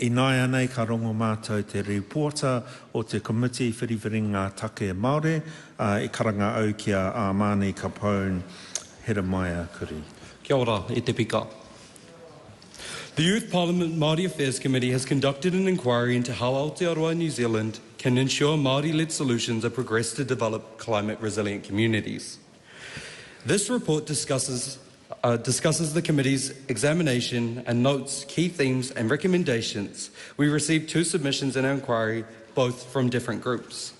I nai anei ka rongo mātou te reporter o te Committee Whiriwhiri ngā take Māori I karanga au ki a Māni Capone Heremaia Kuri. Kia ora, e te pika. The Youth Parliament Māori Affairs Committee has conducted an inquiry into how Aotearoa New Zealand can ensure Māori-led solutions are progressed to develop climate-resilient communities. This report discusses the committee's examination and notes key themes and recommendations. We received 2 submissions in our inquiry, both from different groups.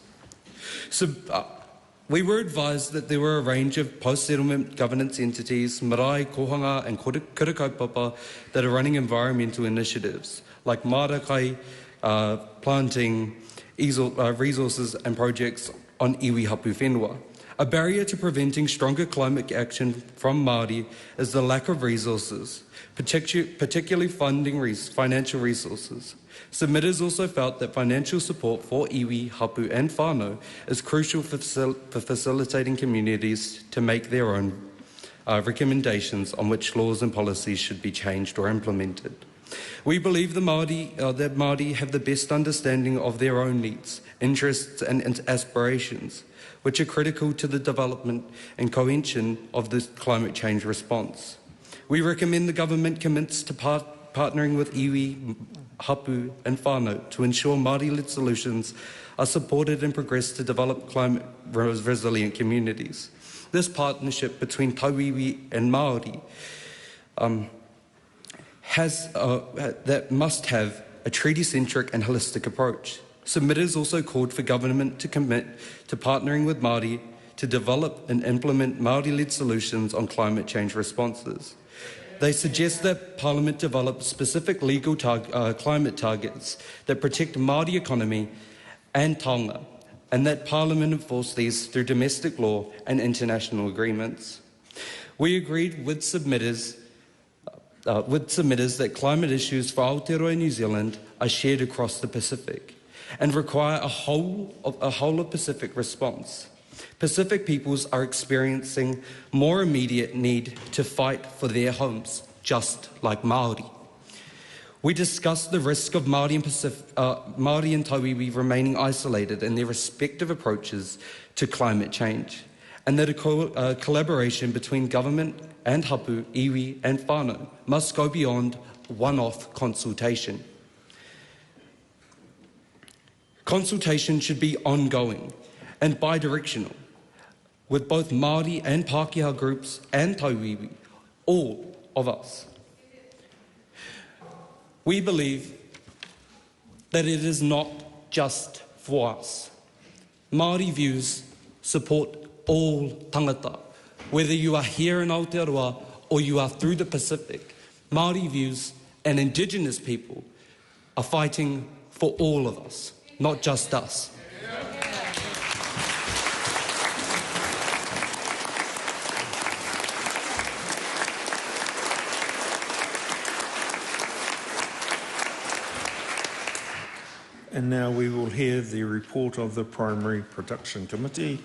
We were advised that there were a range of post-settlement governance entities, marae, kohanga and kura kaupapa that are running environmental initiatives like marakai, planting resources and projects on iwi hapu whenua. A barrier to preventing stronger climate action from Māori is the lack of resources, particularly financial resources. Submitters also felt that financial support for iwi, hapu and whānau is crucial for facilitating communities to make their own recommendations on which laws and policies should be changed or implemented. We believe that Māori have the best understanding of their own needs, interests and aspirations, which are critical to the development and cohesion of the climate change response. We recommend the government commits to partnering with iwi, hapu and whānau to ensure Māori-led solutions are supported and progress to develop climate-resilient communities. This partnership between tauiwi and Māori that must have a treaty-centric and holistic approach. Submitters also called for government to commit to partnering with Māori to develop and implement Māori-led solutions on climate change responses. They suggest that Parliament develop specific legal climate targets that protect Māori economy and taonga, and that Parliament enforce these through domestic law and international agreements. We agreed with submitters that climate issues for Aotearoa New Zealand are shared across the Pacific and require a whole of Pacific response. Pacific peoples are experiencing more immediate need to fight for their homes, just like Māori. We discussed the risk of Māori and Tauiwi remaining isolated in their respective approaches to climate change, and that a collaboration between government and hapu, iwi and whānau must go beyond one-off consultation. Consultation should be ongoing and bi-directional, with both Māori and Pākehā groups and Tauiwi, all of us. We believe that it is not just for us. Māori views support all tangata, whether you are here in Aotearoa or you are through the Pacific. Māori views and Indigenous people are fighting for all of us, not just us. And now we will hear the report of the Primary Production Committee.